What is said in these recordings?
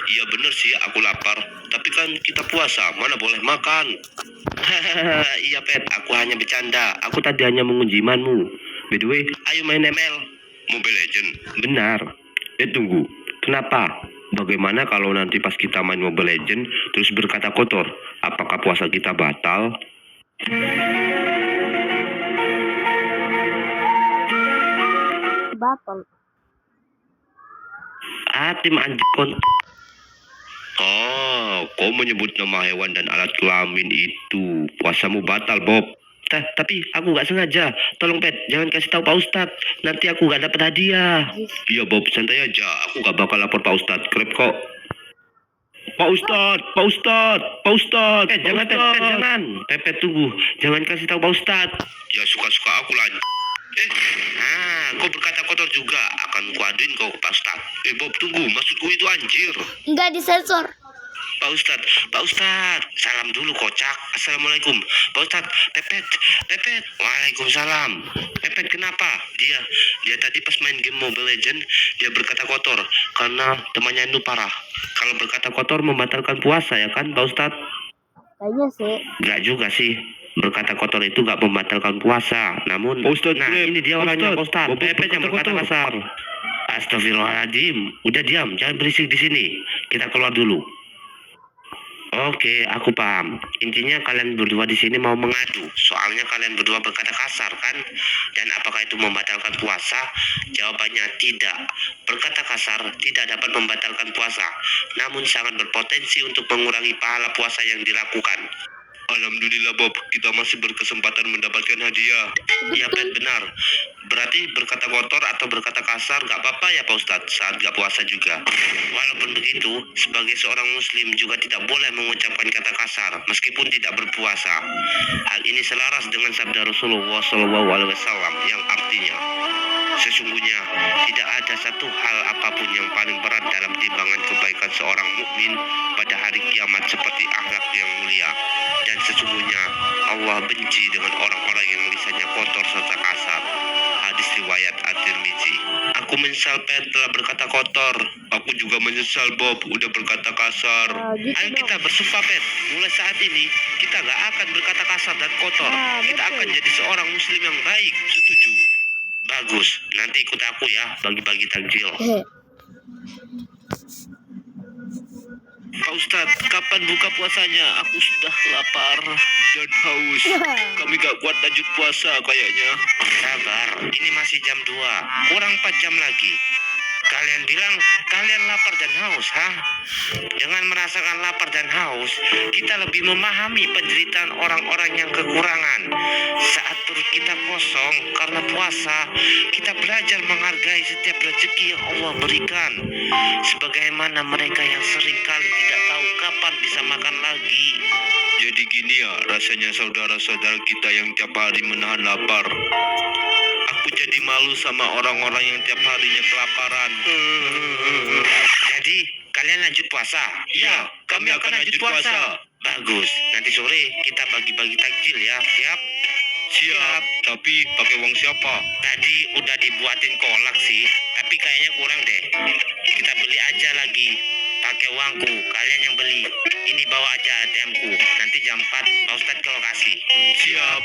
Iya bener sih, aku lapar. Tapi kan kita puasa, mana boleh makan. Iya Pet, aku hanya bercanda. Aku tadi hanya menguji imanmu. By the way, ayo main ML. Mobile Legend. Benar. Tunggu. Kenapa? Bagaimana kalau nanti pas kita main Mobile Legend terus berkata kotor? Apakah puasa kita batal? Batal. Tim anjing. Oh, kau menyebut nama hewan dan alat kelamin itu. Puasamu batal, Bob. Tapi aku nggak sengaja. Tolong, Pet, jangan kasih tahu Pak Ustadz. Nanti aku nggak dapat hadiah. Iya, Bob, santai aja. Aku nggak bakal lapor Pak Ustadz. Krep kok. Pak Ustadz, Pak Ustadz, Pak Ustadz. Jangan, Pet, jangan. Pepet, tunggu. Jangan kasih tahu Pak Ustadz. Ya, suka-suka aku lanjut. Kau berkata kotor juga. Akan kuaduin kau ke Pak Ustadz. Bob, tunggu. Maksudku itu anjir. Enggak disensor. Pak Ustadz, salam dulu kocak. Assalamualaikum. Pak Ustadz, Pepet. Waalaikumsalam. Pepet kenapa? Dia tadi pas main game Mobile Legend, dia berkata kotor karena temannya itu parah. Kalau berkata kotor membatalkan puasa ya kan, Pak Ustadz? Kayaknya sih. Enggak juga sih. Berkata kotor itu gak membatalkan puasa. Namun, ini dia orangnya Pak Ustadz. Pepet yang berkata kasar. Astagfirullahaladzim. Udah diam, jangan berisik di sini. Kita keluar dulu. Oke, aku paham. Intinya kalian berdua di sini mau mengadu. Soalnya kalian berdua berkata kasar kan? Dan apakah itu membatalkan puasa? Jawabannya tidak. Berkata kasar tidak dapat membatalkan puasa, namun sangat berpotensi untuk mengurangi pahala puasa yang dilakukan. Alhamdulillah Bob, kita masih berkesempatan mendapatkan hadiah. Iya Pet, benar. Berarti berkata kotor atau berkata kasar gak apa-apa ya Pak Ustadz saat gak puasa juga. Walaupun begitu, sebagai seorang muslim juga tidak boleh mengucapkan kata kasar meskipun tidak berpuasa. Hal ini selaras dengan sabda Rasulullah SAW yang artinya, sesungguhnya tidak ada satu hal apapun yang paling berat dalam timbangan kebaikan seorang mukmin pada hari kiamat seperti akhlak yang mulia. Dan sesungguhnya Allah benci dengan orang-orang yang lisannya kotor serta kasar. Hadis riwayat At-Tirmidzi. Aku menyesal Pet telah berkata kotor. Aku juga menyesal Bob udah berkata kasar. Ayo kita bersumpah Pet, mulai saat ini kita gak akan berkata kasar dan kotor. Kita akan jadi seorang muslim yang baik. Setuju? Bagus, nanti ikut aku ya bagi-bagi takjil. Pak Ustadz, kapan buka puasanya? Aku sudah lapar dan haus. Kami gak kuat lanjut puasa kayaknya. Sabar, ini masih jam 2. Kurang 4 jam lagi. Kalian bilang kalian lapar dan haus, Dengan merasakan lapar dan haus, kita lebih memahami penderitaan orang-orang yang kekurangan. Saat perut kita kosong karena puasa, kita belajar menghargai setiap rezeki yang Allah berikan. Sebagaimana mereka yang seringkali tidak tahu kapan bisa makan lagi. Jadi gini ya, rasanya saudara-saudara kita yang tiap hari menahan lapar. Aku jadi malu sama orang-orang yang tiap harinya kelaparan. Jadi, kalian lanjut puasa? Iya, kami akan lanjut puasa. Bagus, nanti sore kita bagi-bagi takjil ya, siap? Siap, tapi pakai uang siapa? Tadi udah dibuatin kolak sih, tapi kayaknya kurang deh. Kita beli aja lagi, pakai uangku, kalian yang beli. Ini bawa aja ATM-ku, nanti jam 4 Pak Ustadz ke lokasi. Siap.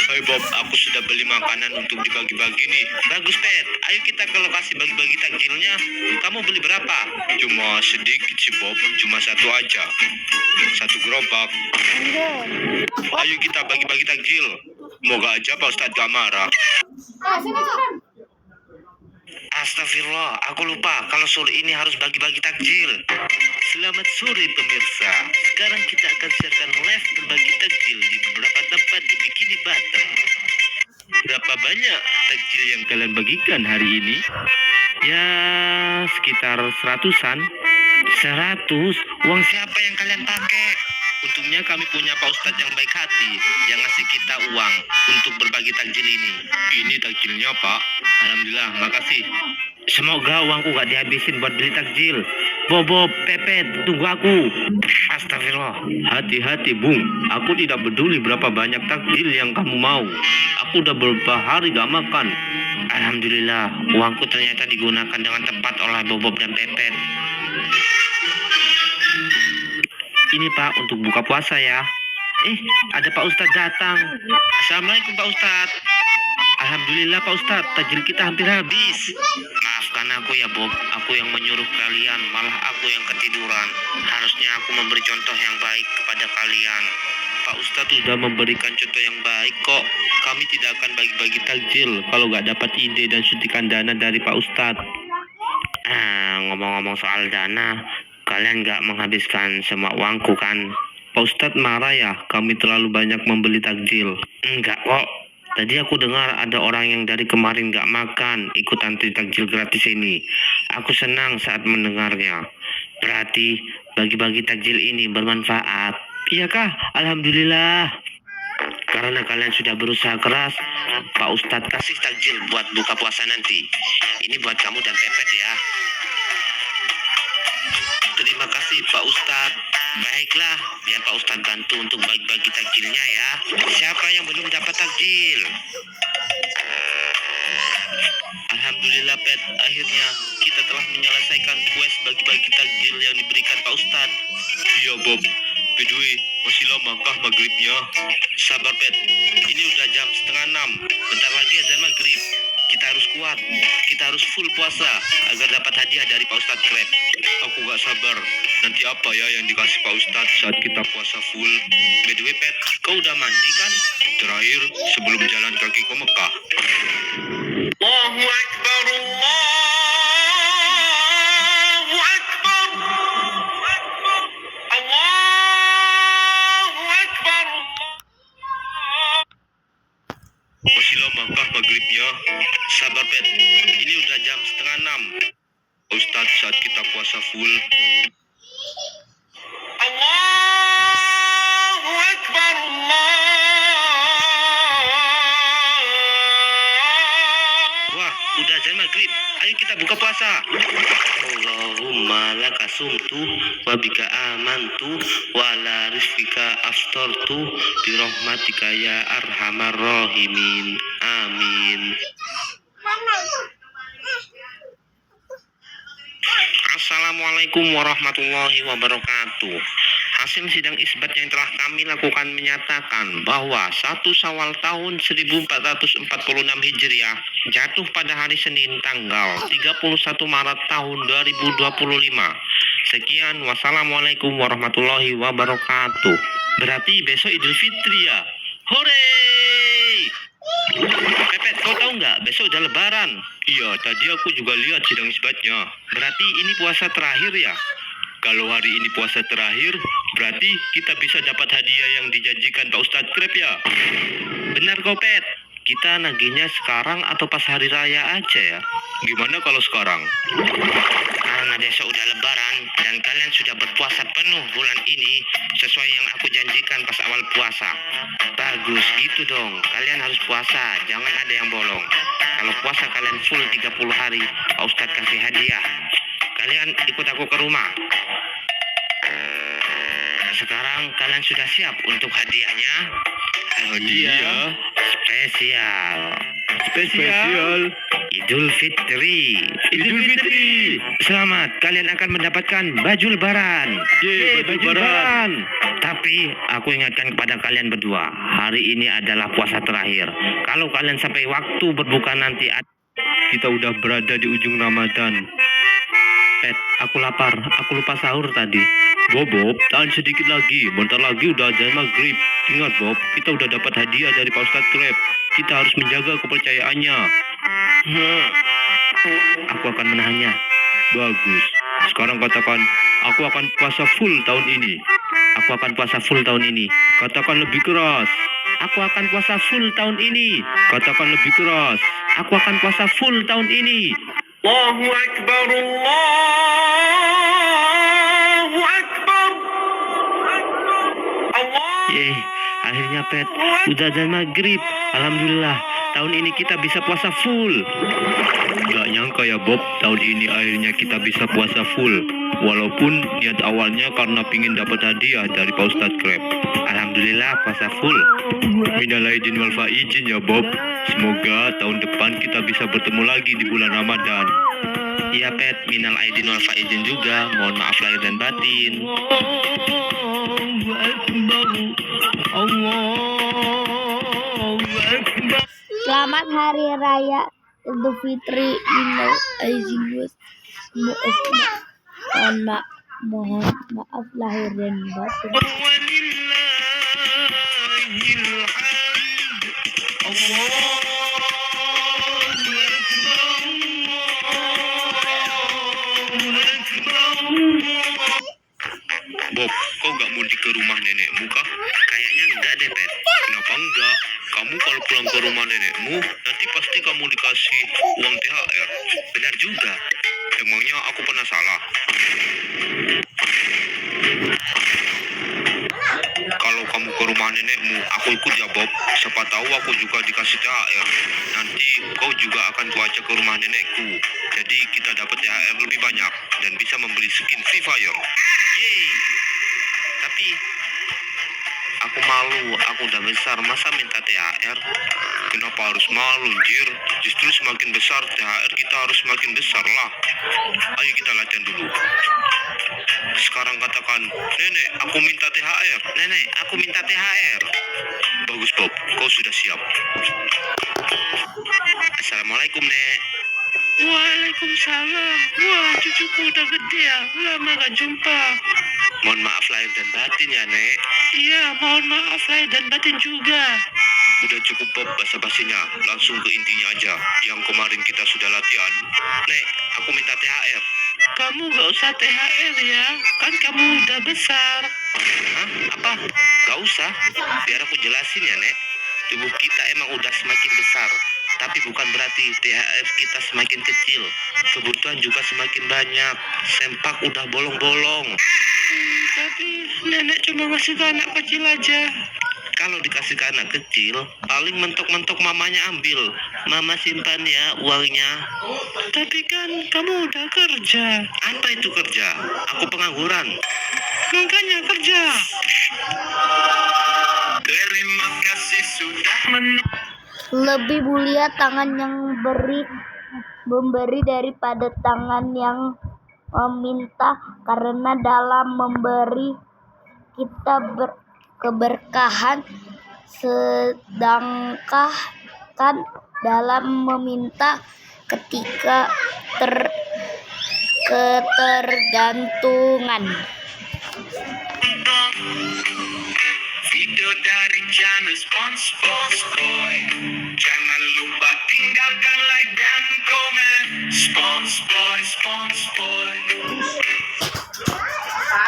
Hai Bob, aku sudah beli makanan untuk dibagi-bagi nih. Bagus Pet, ayo kita ke lokasi bagi-bagi takjilnya. Kamu beli berapa? Cuma sedikit sih Bob, cuma satu aja. Satu gerobak. Ayo kita bagi-bagi takjil. Moga aja Pak Ustadz gak marah. Astagfirullah, aku lupa kalau sore ini harus bagi-bagi takjil. Selamat sore pemirsa. Sekarang kita akan siarkan live berbagi takjil di beberapa tempat di Bikini Bottom. Berapa banyak takjil yang kalian bagikan hari ini? Ya, sekitar 100-an. 100? Uang siapa yang kalian pakai? Untungnya kami punya Pak Ustadz yang baik hati, yang ngasih kita uang untuk berbagi takjil ini. Ini takjilnya, Pak. Alhamdulillah, makasih. Semoga uangku gak dihabisin buat beli takjil. Bobo, Pepet, tunggu aku. Astagfirullah. Hati-hati, Bung. Aku tidak peduli berapa banyak takjil yang kamu mau. Aku udah beberapa hari gak makan. Alhamdulillah, uangku ternyata digunakan dengan tepat oleh Bobob dan Pepet. Ini Pak, untuk buka puasa ya. Ada Pak Ustadz datang. Assalamualaikum Pak Ustadz. Alhamdulillah Pak Ustadz, takjil kita hampir habis. Maafkan aku ya Bob, aku yang menyuruh kalian, malah aku yang ketiduran. Harusnya aku memberi contoh yang baik kepada kalian. Pak Ustadz sudah memberikan contoh yang baik kok. Kami tidak akan bagi-bagi takjil kalau nggak dapat ide dan suntikan dana dari Pak Ustadz. Ngomong-ngomong soal dana, kalian nggak menghabiskan semua uangku kan? Pak Ustadz marah ya, kami terlalu banyak membeli takjil. Enggak kok. Tadi aku dengar ada orang yang dari kemarin gak makan, ikut antri takjil gratis ini. Aku senang saat mendengarnya. Berarti bagi-bagi takjil ini bermanfaat. Iya kah? Alhamdulillah. Karena kalian sudah berusaha keras, Pak Ustadz kasih takjil buat buka puasa nanti. Ini buat kamu dan Pepet ya. Terima kasih Pak Ustadz. Baiklah, biar Pak Ustadz bantu untuk bagi-bagi takjilnya ya. Siapa yang belum dapat takjil? Alhamdulillah Pet, akhirnya kita telah menyelesaikan quest bagi-bagi takjil yang diberikan Pak Ustadz. Iya Bob, by the way, masih lama kah maghribnya? Sabar Pet, ini udah jam 5:30. Bentar lagi azan maghrib. Kita harus kuat, kita harus full puasa agar dapat hadiah dari Pak Ustadz Krep. Aku gak sabar, nanti apa ya yang dikasih Pak Ustadz saat kita puasa full? By the way Pet, kau udah mandi kan? Terakhir sebelum jalan kaki ke Mekah. Allahu Akbar, Allahu Akbar, Allahu Akbar. Masih lama kah maghribnya? Sabar Pet, ini udah jam 5:30. Ustadz saat kita puasa full. Allahu Akbar, Wah, udah azan maghrib. Ayo kita buka puasa. Allahumma laka sumtu wa bika amantu wa ala rizqika aftartu bi rahmatika ya arhamar rahimin. Amin. Assalamualaikum warahmatullahi wabarakatuh. Hasil sidang isbat yang telah kami lakukan menyatakan bahwa 1 Syawal tahun 1446 Hijriah jatuh pada hari Senin tanggal 31 Maret tahun 2025. Sekian, wassalamualaikum warahmatullahi wabarakatuh. Berarti besok Idul Fitri ya? Hore! Pepet, kau tahu nggak? Besok udah Lebaran. Iya, tadi aku juga lihat sidang isbatnya. Berarti ini puasa terakhir ya? Kalau hari ini puasa terakhir, berarti kita bisa dapat hadiah yang dijanjikan Pak Ustadz Krep ya? Benar kok, Pet. Kita nagihnya sekarang atau pas hari raya aja ya? Gimana kalau sekarang? Karena besok udah Lebaran dan kalian sudah berpuasa penuh bulan ini sesuai yang aku janjikan pas awal puasa. Bagus gitu dong. Kalian harus puasa, jangan ada yang bolong. Kalau puasa kalian full 30 hari, Pak Ustadz kasih hadiah. Kalian ikut aku ke rumah. Sekarang kalian sudah siap untuk hadiahnya? Hadiah spesial Idul Fitri. Selamat, kalian akan mendapatkan baju lebaran. Baju lebaran. Tapi aku ingatkan kepada kalian berdua, hari ini adalah puasa terakhir. Kalau kalian sampai waktu berbuka nanti, kita udah berada di ujung Ramadan. Pet, aku lapar. Aku lupa sahur tadi. Bob, tahan sedikit lagi. Bentar lagi udah azan maghrib. Ingat Bob, kita udah dapat hadiah dari Pak Ustadz Krep. Kita harus menjaga kepercayaannya. Aku akan menahannya. Bagus. Sekarang katakan, aku akan puasa full tahun ini. Aku akan puasa full tahun ini. Katakan lebih keras. Aku akan puasa full tahun ini. Katakan lebih keras. Aku akan puasa full tahun ini. Allahu Akbar, Allahu Akbar. akhirnya Pet, udah azan maghrib. Alhamdulillah, tahun ini kita bisa puasa full. Gak nyangka ya Bob, tahun ini akhirnya kita bisa puasa full. Walaupun niat awalnya karena pingin dapat hadiah dari Pak Ustadz Kreb. Alhamdulillah puasa full. Minal aidin wal faizin ya Bob. Semoga tahun depan kita bisa bertemu lagi di bulan Ramadan. Iya Pet, minal aidin wal faizin juga. Mohon maaf lahir dan batin. Selamat Hari Raya Idul Fitri. Minal aidin wal mohon maaf lahir dan batin. Bob, kau gak mudik ke rumah nenekmu kah? Kayaknya enggak deh, Pet. Kenapa enggak? Kamu kalau pulang ke rumah nenekmu, nanti pasti kamu dikasih uang THR. Benar juga. Emangnya aku pernah salah? Kalau kamu ke rumah nenekmu, aku ikut ya Bob. Siapa tahu aku juga dikasih THR. Nanti kau juga akan kuajak ke rumah nenekku. Jadi kita dapat THR lebih banyak dan bisa membeli skin Free Fire. Yeay. Tapi aku malu, aku udah besar, masa minta THR? Kenapa harus malu, Jir? Justru semakin besar THR kita harus semakin besar lah. Ayo kita latihan dulu. Sekarang katakan, nenek, aku minta THR. Nenek, aku minta THR. Bagus Bob, kau sudah siap. Assalamualaikum, Nek. Waalaikumsalam. Wah, cucuku udah gede ya. Lama gak jumpa. Mohon maaf lahir dan batin ya, Nek. Iya, mohon maaf lahir dan batin juga. Udah cukup Bob basa-basinya. Langsung ke intinya aja. Yang kemarin kita sudah latihan. Nek, aku minta THR. Kamu gak usah THR ya. Kan kamu udah besar. Hah? Apa? Gak usah. Biar aku jelasin ya, Nek. Tubuh kita emang udah semakin besar. Tapi bukan berarti THR kita semakin kecil. Kebutuhan juga semakin banyak. Sempak udah bolong-bolong. Tapi nenek cuma ngasih ke anak kecil aja. Kalau dikasih ke anak kecil, paling mentok-mentok mamanya ambil. Mama simpan ya uangnya. Tapi kan kamu udah kerja. Apa itu kerja? Aku pengangguran. Makanya kerja. Terima kasih sudah Lebih mulia tangan yang memberi daripada tangan yang meminta, karena dalam memberi kita keberkahan, sedangkan dalam meminta ketika ketergantungan. video dari channel SpongeBob Boy. Jangan lupa tinggalkan like dan komen. SpongeBob.